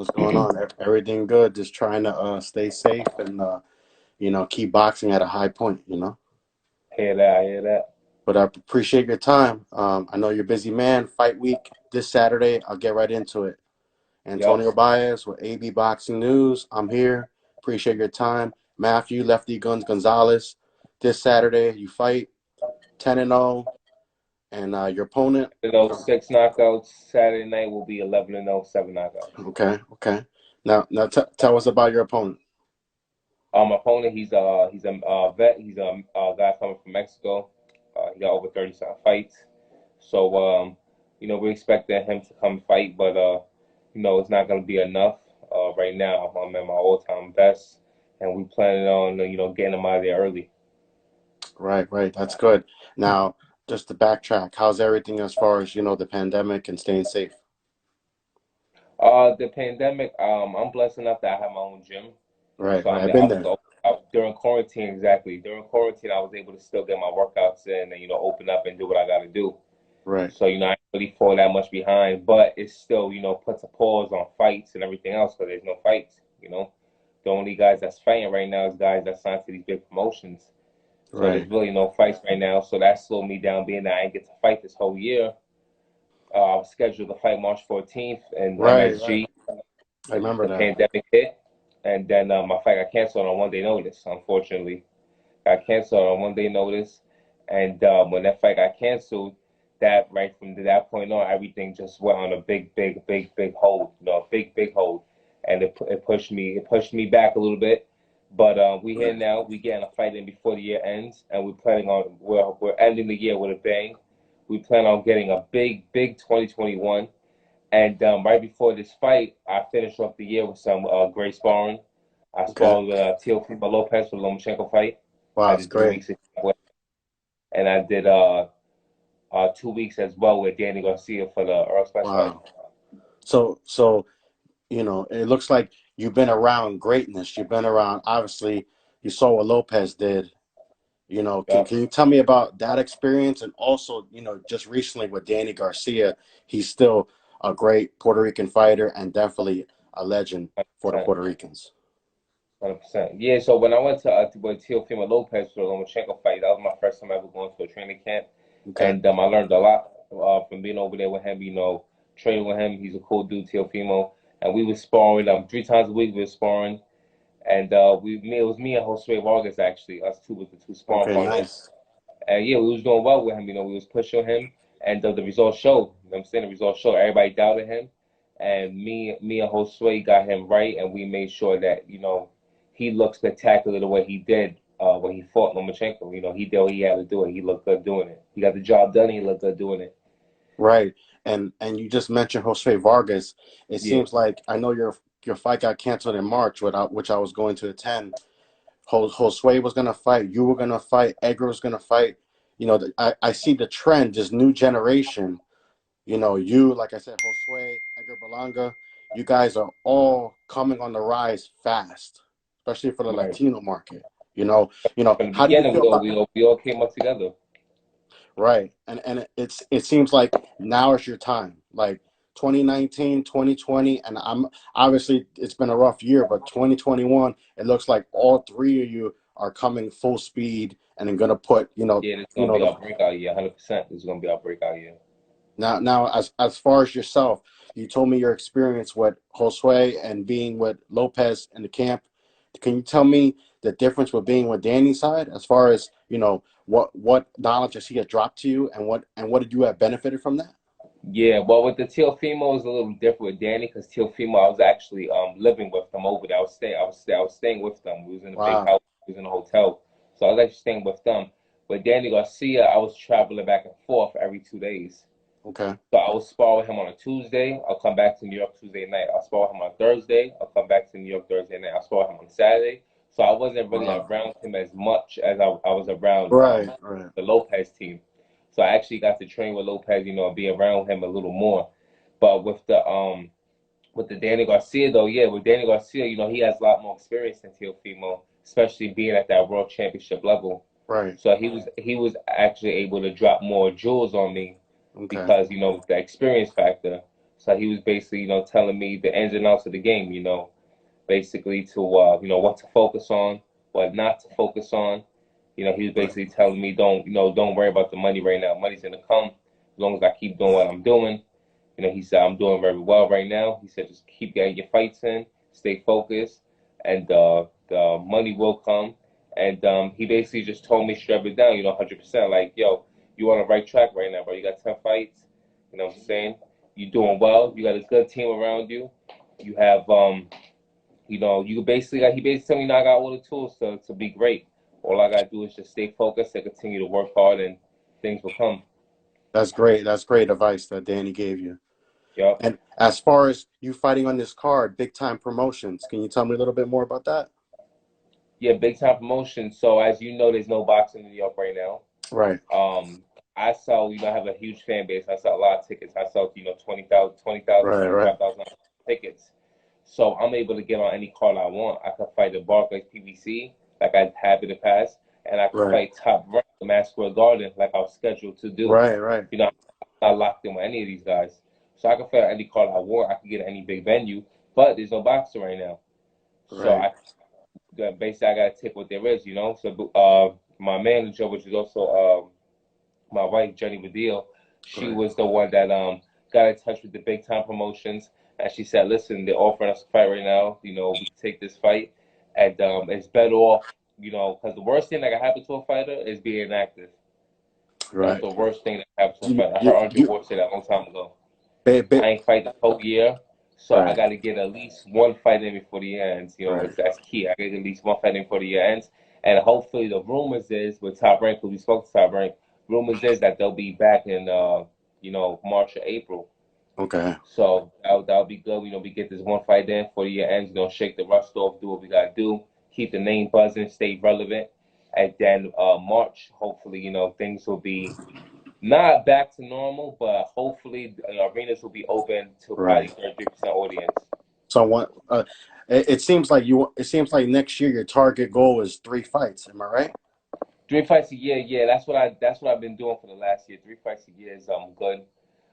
What's going on? Everything good? Just trying to stay safe and keep boxing at a high point. Hear that, I hear that. But I appreciate your time. I know you're a busy man. Fight week this Saturday. I'll get right into it. Yep. Antonio Baez with AB Boxing News. I'm here. Appreciate your time. Matthew Lefty Gonzalez. This Saturday you fight 10-0, and your opponent. Six knockouts. Saturday night will be 11-0, seven knockouts. Okay. Now tell us about your opponent. My opponent, he's a vet. He's a guy coming from Mexico. He got over 30-some fights. So we're expecting him to come fight, but it's not going to be enough. Right now, I'm at my all-time best, and we planning on getting him out of there early. Right. That's good. Now, just to backtrack, how's everything as far as, the pandemic and staying safe? The pandemic. I'm blessed enough that I have my own gym. Right. So I I've mean, been there. during quarantine, exactly. During quarantine, I was able to still get my workouts in and open up and do what I got to do. Right. So I didn't really fall that much behind, but it still puts a pause on fights and everything else because there's no fights. The only guys that's fighting right now is guys that signed to these big promotions. So there's Right. really no fights right now. So that slowed me down, being that I didn't get to fight this whole year. I was scheduled to fight March 14th in Right. MSG. I remember The that. pandemic hit, and then my fight got canceled on 1 day notice. Unfortunately, got canceled on 1 day notice, and when that fight got canceled, that right from that point on, everything just went on a big hold. A big hold, and it pushed me back a little bit. But we here now. We getting a fight in before the year ends, and we're ending the year with a bang. We plan on getting a big 2021. And right before this fight, I finished off the year with some great sparring. I Okay. sparred with Teofimo Lopez for the Lomachenko fight. Wow, I it's did 3 weeks, great. and I did 2 weeks as well with Danny Garcia for the Errol Spence fight. Wow. So, it looks like you've been around greatness. You've been around, obviously, you saw what Lopez did. Can Yep. you tell me about that experience? And also, just recently with Danny Garcia, he's still a great Puerto Rican fighter and definitely a legend for the 100%. Puerto Ricans. 100%. Yeah, so when I went to with Teofimo Lopez for the Lomachenko fight, that was my first time ever going to a training camp. Okay. And I learned a lot from being over there with him, training with him. He's a cool dude, Teofimo. And we were sparring 3 times a week. We were sparring. And it was me and Josue Vargas, actually. Us two was the two sparring Okay, partners. nice. And yeah, we was doing well with him. We was pushing him. And the results showed. I'm saying? The results showed. Everybody doubted him. And me and Josue got him right. And we made sure that, he looked spectacular the way he did when he fought Lomachenko. He did what he had to do it. He looked good doing it. He got the job done. He looked good doing it. Right. And you just mentioned Jose Vargas. It Yeah. seems like I know your fight got canceled in March, which I was going to attend. Josue was going to fight. You were going to fight. Edgar was going to fight. I see the trend, this new generation. Like I said, Josue, Edgar Berlanga, you guys are all coming on the rise fast, especially for the Right. Latino market. From the How do you beginning, feel about we all came up together. right? And it seems like now is your time. Like 2019, 2020, and I'm obviously it's been a rough year, but 2021, it looks like all three of you are coming full speed and are gonna put, Yeah, this is you gonna know be the our breakout year. 100%. This is gonna be our breakout year. now as far as yourself, you told me your experience with Josue and being with Lopez in the camp. Can you tell me the difference with being with Danny's side as far as, what knowledge has he had dropped to you and what did you have benefited from that? Yeah, well, with the Teofimo, it's a little different with Danny because Teofimo, I was actually living with them over there. I was staying with them. We was in a big Wow. house. We was in a hotel, so I was actually staying with them. But Danny Garcia, I was traveling back and forth every 2 days. Okay. So I would spar with him on a Tuesday. I'll come back to New York Tuesday night. I'll spar with him on Thursday. I'll come back to New York Thursday night. I'll spar with him on Saturday. So I wasn't really Wow. around him as much as I was around Right. the Lopez team. So I actually got to train with Lopez, and be around him a little more. But with the Danny Garcia though, yeah, with Danny Garcia, he has a lot more experience than Teofimo, especially being at that world championship level. Right. So he was actually able to drop more jewels on me Okay. because the experience factor. So he was basically, telling me the ins and outs of the game, basically to, what to focus on, what not to focus on. He was Right. basically telling me, don't worry about the money right now. Money's gonna come as long as I keep doing what I'm doing. He said I'm doing very well right now. He said just keep getting your fights in, stay focused, and the money will come. And he basically just told me straight it down, 100%. Like, yo, you on the right track right now, bro. You got 10 fights. You know what I'm saying? You're doing well. You got a good team around you. You have you basically he basically told me I got all the tools to be great. All I gotta do is just stay focused and continue to work hard, and things will come. That's great. That's great advice that Danny gave you. Yep. And as far as you fighting on this card, big time promotions, can you tell me a little bit more about that? Yeah, big time promotion. So as you know, there's no boxing in New York right now. Right. Um, I sell, I have a huge fan base. I sell a lot of tickets. I sell, 20,000, 20,000, Right. Right. 25,000 tickets. So I'm able to get on any card I want. I could fight the Barclays PBC like I have in the past, and I could Right. fight Top Rank, the Mass Square Garden like I was scheduled to do. Right. Right. I'm not locked in with any of these guys. So I can fight any card I want. I can get any big venue, but there's no boxer right now. So Right. basically I gotta take what there is. So my manager, which is also my wife Jenny Badil, she Right. was the one that got in touch with the big time promotions, and she said, "Listen, they're offering us a fight right now. We can take this fight, and it's better off, because the worst thing that can happen to a fighter is being inactive. That's Right. the worst thing that can happen to a You, fighter. I heard you, Andre you, Ward say that a long time ago. bit. I ain't fight the whole year, so I Right. got to get at least one fight in before the year ends. Right. That's key. I got to get at least one fight in before the year ends, and hopefully the rumors is with Top Rank, because we spoke to Top Rank, rumors is that they'll be back in March or April. Okay. So that'll be good. We get this one fight in before the year ends. Shake the rust off, do what we gotta do, keep the name buzzing, stay relevant, and then March, hopefully, things will be not back to normal, but hopefully arenas will be open to probably Right. 33% audience. So what? It seems like you. It seems like next year your target goal is 3 fights. Am I right? 3 fights a year, yeah, that's what I've been doing for the last year. 3 fights a year is good.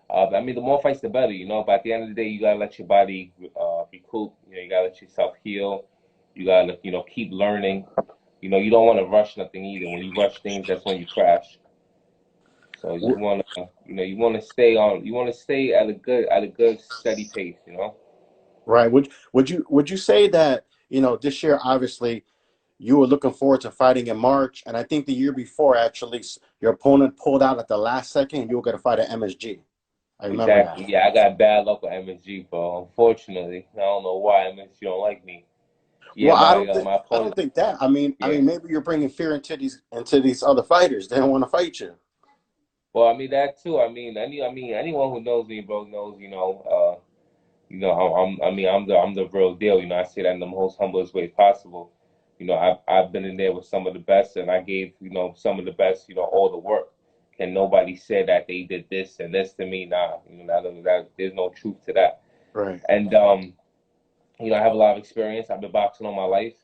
I mean, the more fights, the better. But at the end of the day, you gotta let your body recoup. You gotta let yourself heal. You gotta, keep learning. You don't want to rush nothing either. When you rush things, that's when you crash. So you wanna, you wanna stay at a good steady pace. Right. Would you say that this year obviously you were looking forward to fighting in March, and I think the year before actually your opponent pulled out at the last second, and you were going to fight at MSG. I remember that. Exactly. Yeah, I got bad luck with MSG, bro. Unfortunately, I don't know why MSG don't like me. Yeah, Well, my I opponent. don't think that. I Yeah. mean, maybe you're bringing fear into these other fighters. They don't want to fight you. Well, I mean that too. I mean anyone who knows me, bro, knows. I'm the real deal. I say that in the most humblest way possible. I've been in there with some of the best, and I gave some of the best all the work. And nobody said that they did this and this to me. Nah, there's no truth to that. Right. And I have a lot of experience. I've been boxing all my life,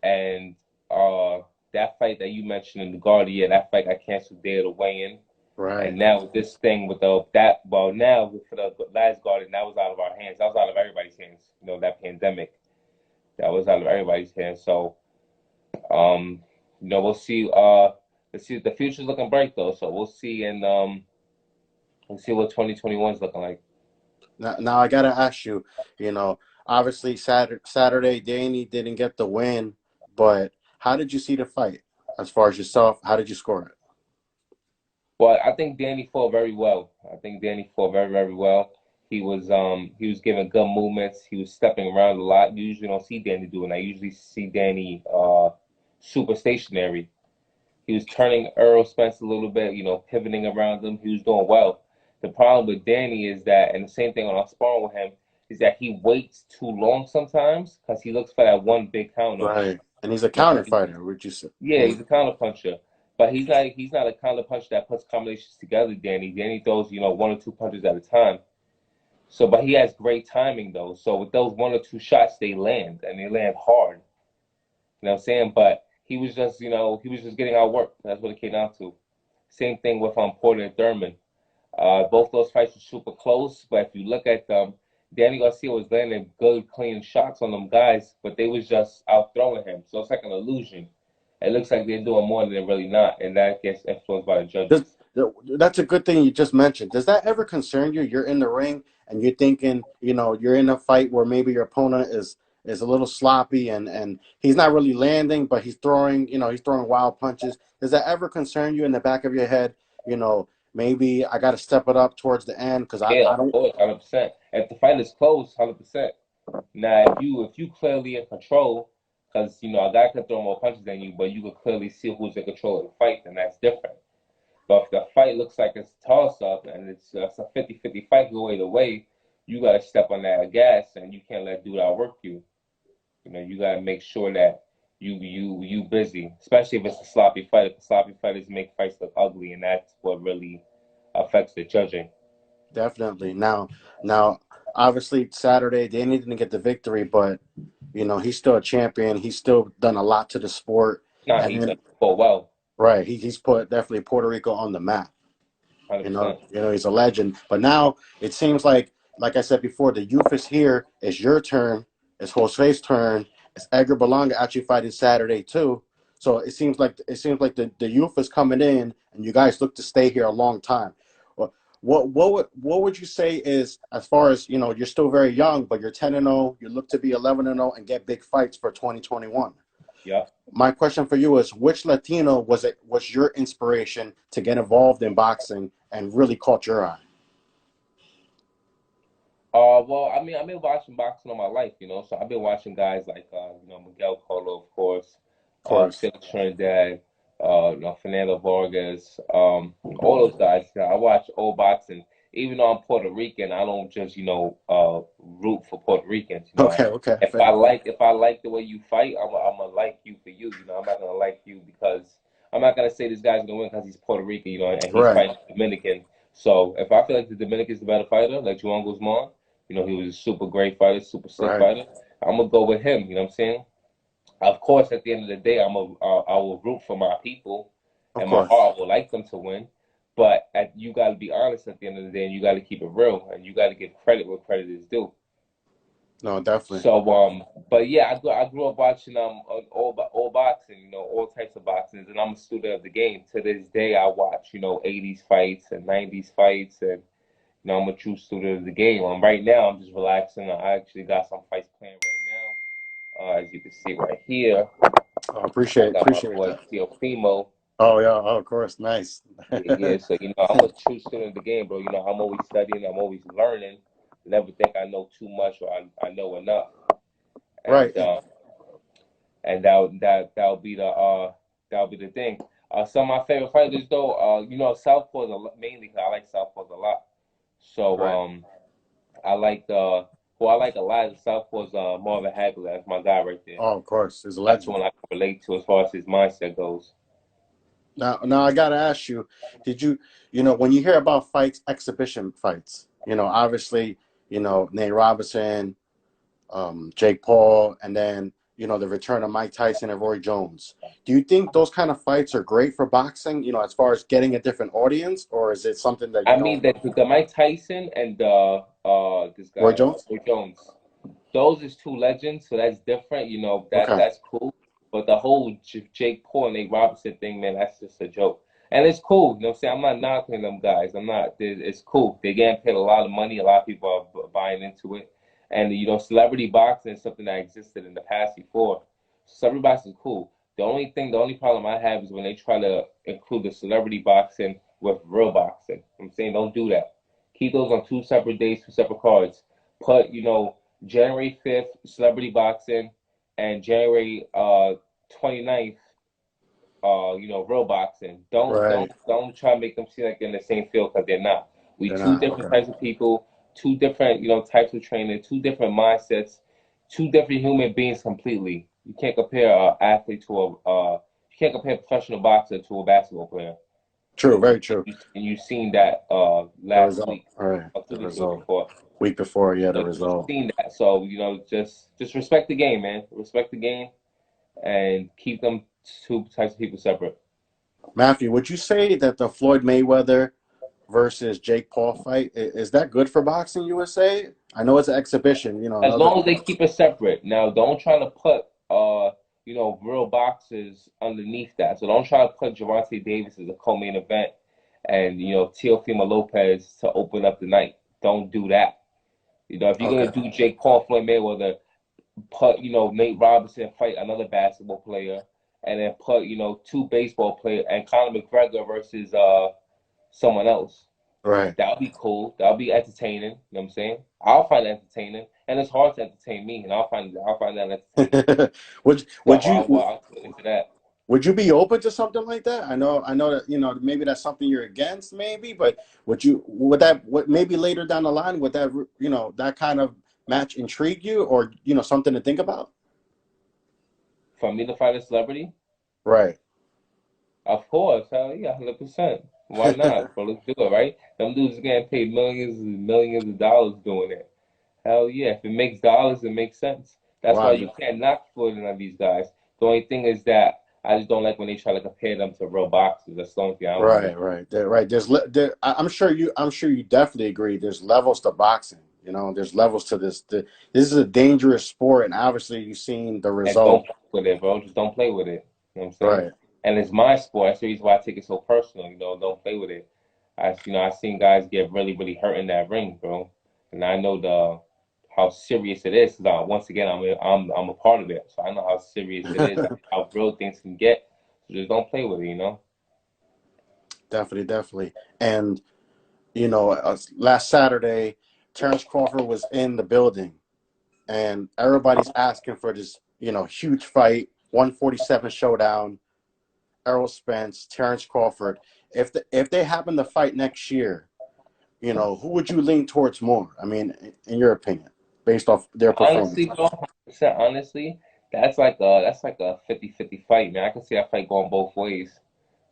and uh, that fight that you mentioned in the Guardia, that fight got canceled there to weigh in. Right. And now this thing with now for the last Guardian, that was out of our hands. That was out of everybody's hands. That pandemic, that was out of everybody's hands. So, um, we'll see. Let's see. The future's looking bright though. So we'll see, and we'll see what 2021 is looking like. Now I gotta ask you. Obviously Saturday Danny didn't get the win, but how did you see the fight? As far as yourself, how did you score it? Well, I think Danny fought very well. I think Danny fought very, very well. He was giving good movements. He was stepping around a lot. You usually don't see Danny doing that. I usually see Danny super stationary. He was turning Errol Spence a little bit, pivoting around him. He was doing well. The problem with Danny is that, and the same thing when I'm sparring with him, is that he waits too long sometimes because he looks for that one big counter. Right. And he's a You know, counter fighter, would you say? yeah, he's a counter puncher, but he's not a counter puncher that puts combinations together. Danny throws one or two punches at a time. So, but he has great timing though. So with those one or two shots, they land and they land hard. You know what I'm saying? But he was just getting outworked. That's what it came down to. Same thing with Porter and Thurman. Both those fights were super close, but if you look at them, Danny Garcia was landing good, clean shots on them guys, but they was just out throwing him. So it's like an illusion. It looks like they're doing more than they're really not, and that gets influenced by the Does, judges. that's a good thing you just mentioned. Does that ever concern you? You're in the ring and you're thinking, you're in a fight where maybe your opponent is a little sloppy and he's not really landing, but he's throwing wild punches. Does that ever concern you in the back of your head? You know, maybe I got to step it up towards the end because Yeah, I of don't. course, 100%. If the fight is close, 100%. Now, if you clearly in control, because a guy could throw more punches than you, but you could clearly see who's in control of the fight, then that's different. But if the fight looks like it's a toss-up and it's a 50-50 fight go either way, you got to step on that gas and you can't let dude outwork you. You got to make sure that you busy, especially if it's a sloppy fight. If the sloppy fighters make fights look ugly, and that's what really affects the judging. Definitely. Now, obviously Saturday they didn't get the victory, but he's still a champion. He's still done a lot to the sport, Nah, and he then done fought well, right, he's put definitely Puerto Rico on the map. 100%. He's a legend. But now it seems like I said before, the youth is here. It's your turn. It's Jose's turn. It's Edgar Berlanga actually fighting Saturday too. So it seems like the youth is coming in, and you guys look to stay here a long time. What would you say is, as far as you're still very young, but you're 10-0. You look to be 11-0 and get big fights for 2021. Yeah. My question for you is, which Latino was your inspiration to get involved in boxing and really caught your eye? Well, I mean, I've been watching boxing all my life, so I've been watching guys like, Miguel Cotto, of course, Of course. Felix Trinidad, Fernando Vargas, all those guys. I watch old boxing. Even though I'm Puerto Rican, I don't just, root for Puerto Ricans. Okay, okay, If I fair. like, if I like the way you fight, I'm gonna like you for you. I'm not gonna like you because I'm not gonna say this guy's gonna win because he's Puerto Rican, and he's Right, fighting Dominican. So if I feel like the Dominican's the better fighter, like Juan Guzman, he was a super great fighter, super sick right. fighter. I'm gonna go with him. You know what I'm saying? Of course, at the end of the day, I will root for my people, Of and my course. heart will like them to win. But you got to be honest at the end of the day, and you got to keep it real, and you got to give credit where credit is due. No, definitely. So, but yeah, I grew up watching all boxing, all types of boxing, and I'm a student of the game. To this day, I watch 80s fights and 90s fights, and I'm a true student of the game. Right now, I'm just relaxing. I actually got some fights playing right now. As you can see right here, I I appreciate got my appreciate boy that. Tio Primo. Oh yeah, oh, of course, nice. Yeah, yeah. So I'm a true student of the game, bro. I'm always studying. I'm always learning. Never think I know too much or I know enough. Right. And that'll be the thing. Some of my favorite fighters though, southpaws mainly 'cause I like southpaws a lot. So Right. I like who I like a lot is southpaws. Marvin Hagler, that's my guy right there. Oh, of course, he's a That's legend. one I can relate to as far as his mindset goes. Now I gotta ask you, did when you hear about fights, exhibition fights, obviously, Nate Robinson, Jake Paul, and then the return of Mike Tyson and Roy Jones. Do you think those kind of fights are great for boxing? As far as getting a different audience, or is it something that you I don't? mean that the Mike Tyson and this Roy guy Jones? Roy Jones, those is two legends, so that's different. That Okay, that's cool. But the whole Jake Paul and Nate Robinson thing, man, that's just a joke. And it's cool. I'm saying? I'm not knocking them guys. I'm not. It's cool. They're getting paid a lot of money. A lot of people are buying into it. And celebrity boxing is something that existed in the past before. Celebrity boxing is cool. The only problem I have is when they try to include the celebrity boxing with real boxing. I'm saying don't do that. Keep those on two separate days, two separate cards. Put, January 5th, celebrity boxing, and January 29th, real boxing. Don't don't right. don't try to make them seem like they're in the same field because they're not. We They're two not different okay. types of people, two different, types of training, two different mindsets, two different human beings completely. You can't compare an athlete to you can't compare a professional boxer to a basketball player. True, very true. And you've seen that The last result, week all right. or two The weeks result. before. Week before, yeah, the So you've result. seen that. So just respect the game, man. Respect the game and keep them two types of people separate. Matthew, would you say that the Floyd Mayweather versus Jake Paul fight. Is that good for boxing USA? I know it's an exhibition, you know, As another. long as they keep it separate. Now, don't try to put real boxers underneath that. So don't try to put Gervonta Davis as a co-main event and Teofimo Lopez to open up the night. Don't do that. If you're Okay. gonna do Jake Paul, Floyd Mayweather, put Nate Robinson fight another basketball player, and then put two baseball players and Conor McGregor versus someone else. Right. That'll be cool. That'll be entertaining. You know what I'm saying? I'll find it entertaining, and it's hard to entertain me, and I'll find that entertaining. would So would you I'll get into that. would you be open to something like that? I know that maybe that's something you're against, maybe, but would maybe later down the line would that that kind of match intrigue you, or something to think about? For me to fight a celebrity, Right. of course, hell yeah, 100%. Why not? Bro, let's do it, right? Them dudes getting paid millions and millions of dollars doing it. Hell yeah. If it makes dollars, it makes sense. That's why Wow. you can't knock Floyd and these guys. The only thing is that I just don't like when they try to compare them to real boxers. That's the only thing I don't Right, like. right, right. I'm sure you definitely agree. There's levels to boxing. There's levels to this. This is a dangerous sport, and obviously you've seen the And result. don't play with it, bro. Just don't play with it. You know what I'm saying? Right. And it's my sport. That's the reason why I take it so personal. Don't play with it. I've seen guys get really, really hurt in that ring, bro. And I know the how serious it is. Once again, I'm a part of it, so I know how serious it is, how real things can get. So just don't play with it. Definitely, definitely. And last Saturday, Terence Crawford was in the building, and everybody's asking for this, huge fight, 147 showdown. Errol Spence, Terence Crawford. If they happen to fight next year, who would you lean towards more? I mean, in your opinion, based off their Honestly, performances. bro, 100% honestly, that's like a 50-50 fight, man. I can see that fight going both ways.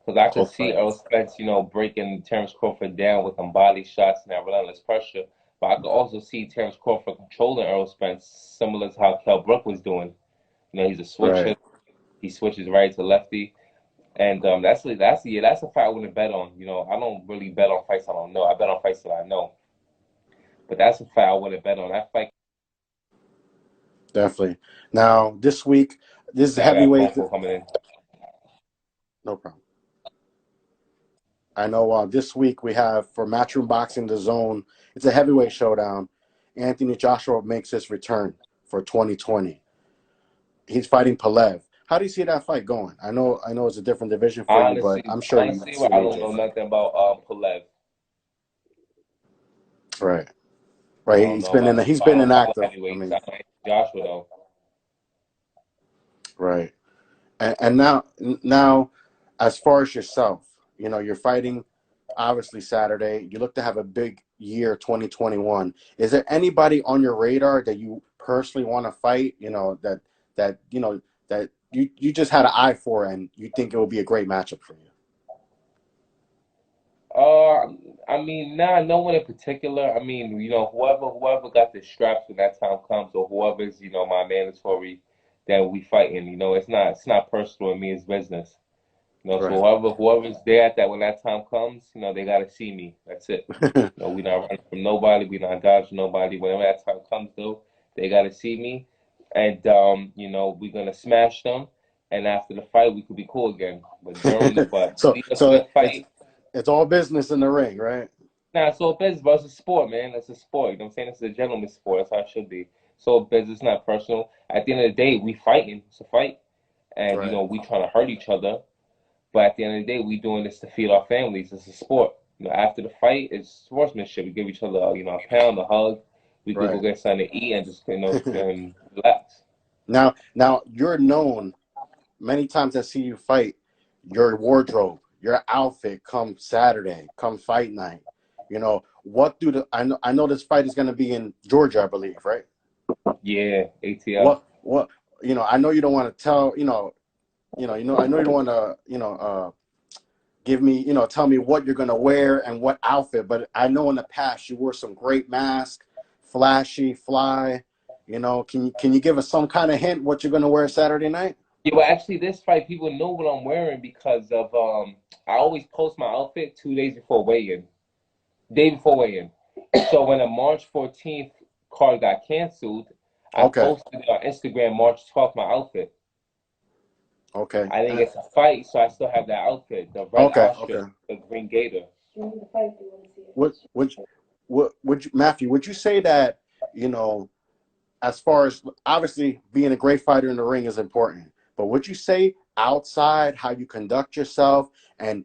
Because I could Tough see fight. Errol Spence, breaking Terence Crawford down with them body shots and that relentless pressure. But I could also see Terence Crawford controlling Errol Spence, similar to how Kell Brook was doing. He's a switcher. Right. He switches right to lefty. And that's a fight I wouldn't bet on. I don't really bet on fights I don't know. I bet on fights that I know. But that's a fight I wouldn't bet on. That fight, Definitely. Now this week, this is I got a phone heavyweight. call coming in. No problem. I know this week we have for Matchroom Boxing the Zone. It's a heavyweight showdown. Anthony Joshua makes his return for 2020. He's fighting Palev. How do you see that fight going? I know it's a different division for you, but Honestly, I'm sure you honestly, see I the don't know AJ fight. nothing about Palev. Right. I Right. don't He's know. been I in. know He's been all the inactive. I heavyweights. mean, I know Joshua though. right. And now, as far as yourself, you're fighting. Obviously, Saturday. You look to have a big year, 2021. Is there anybody on your radar that you personally want to fight? That you just had an eye for, and you think it will be a great matchup for you. I mean, nah, no one in particular. I mean, whoever got the straps when that time comes, or whoever's, my mandatory, then we fighting. It's not personal with me. It's business. So Right. whoever's there at that when that time comes, they gotta see me. That's it. We not running from nobody. We not dodging nobody. Whenever that time comes, though, they gotta see me, and we're gonna smash them. And after the fight, we could be cool again. But so lead up to so the it's fight. it's all business in the ring, right? Nah, so business, but it's a sport, man. It's a sport. You know what I'm saying? It's a gentleman's sport. That's how it should be. So business, not personal. At the end of the day, we fighting. It's a fight, and Right. we trying to hurt each other. But at the end of the day, we doing this to feed our families. It's a sport. After the fight, it's sportsmanship. We give each other, a pound, a hug. We could go Right. get something to eat and just, relax. Now you're known many times. I see you fight. Your wardrobe, your outfit, come Saturday, come fight night. What do the I know this fight is going to be in Georgia, I believe, right? Yeah, ATL. What I know you don't want to tell I know you don't want to give me tell me what you're going to wear and what outfit, but I know in the past you wore some great masks, flashy, fly. Can you give us some kind of hint what you're going to wear Saturday night? Yeah, well, actually, this fight, people know what I'm wearing because of I always post my outfit 2 days before weigh-in. day before weigh-in. So when the March 14th card got canceled, I Okay. posted on Instagram March 12th my outfit. Okay. I didn't get to fight, so I still have that outfit: the red Okay. ostrich, Okay. the green gator. What would would you, Matthew? Would you say that you know, as far as obviously being a great fighter in the ring is important, but would you say outside how you conduct yourself and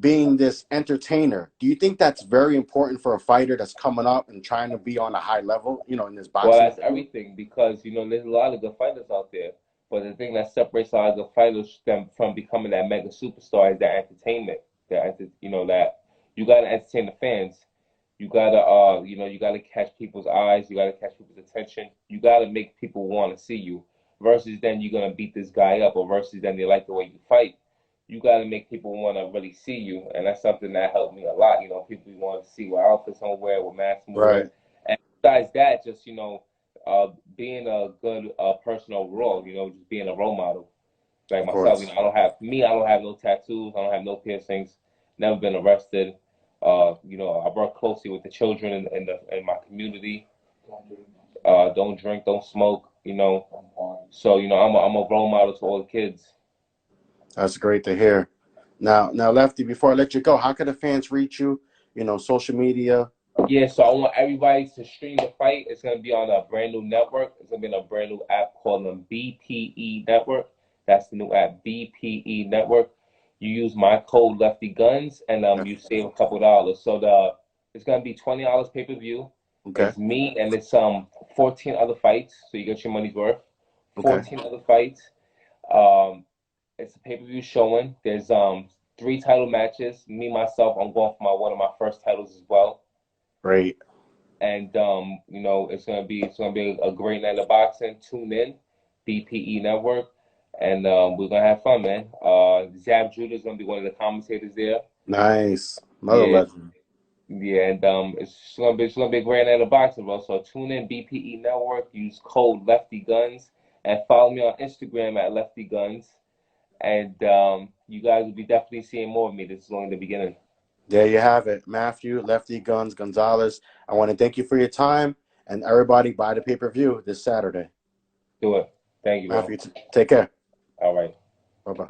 being this entertainer, do you think that's very important for a fighter that's coming up and trying to be on a high level, in this Well, boxing that's field? everything because there's a lot of good fighters out there, but the thing that separates a lot of good fighters them from becoming that mega superstar is that entertainment. That you gotta entertain the fans. You gotta you gotta catch people's eyes. You gotta catch people's attention. You gotta make people want to see you. Versus then you're gonna beat this guy up, or versus then they like the way you fight. You gotta make people want to really see you, and that's something that helped me a lot. People want to see what outfits I'm wearing, what mask I'm wearing, Right. and besides that, just being a good person overall. Just being a role model like Of myself. course. I don't have no tattoos. I don't have no piercings. Never been arrested. I work closely with the children in my community. Don't drink, don't smoke. So I'm a role model to all the kids. That's great to hear. Now, Lefty, before I let you go, how can the fans reach you? Social media. Yeah, so I want everybody to stream the fight. It's gonna be on a brand new network. It's gonna be on a brand new app called the BPE Network. That's the new app, BPE Network. You use my code Lefty Gunz, and you save a couple dollars. So it's gonna be $20 pay per view. Okay. It's me and it's 14 other fights, so you get your money's worth. Okay. 14 other fights. Um, it's a pay per view showing. There's 3 title matches. Me myself, I'm going for one of my first titles as well. Great. And it's gonna be a great night of boxing. Tune in, BPE Network, and we're gonna have fun, man. Zab Judah is gonna be one of the commentators there. Nice. Another Yeah, legend. yeah, and it's gonna be a great night of boxing, bro. So tune in, BPE Network. Use code Lefty Gunz and follow me on Instagram at Lefty Gunz. And you guys will be definitely seeing more of me. This is only the beginning. There you have it. Matthew, Lefty Guns, Gonzalez. I want to thank you for your time and everybody buy the pay-per-view this Saturday. Do it. Thank you, bro. Matthew, take care. All right. Bye-bye.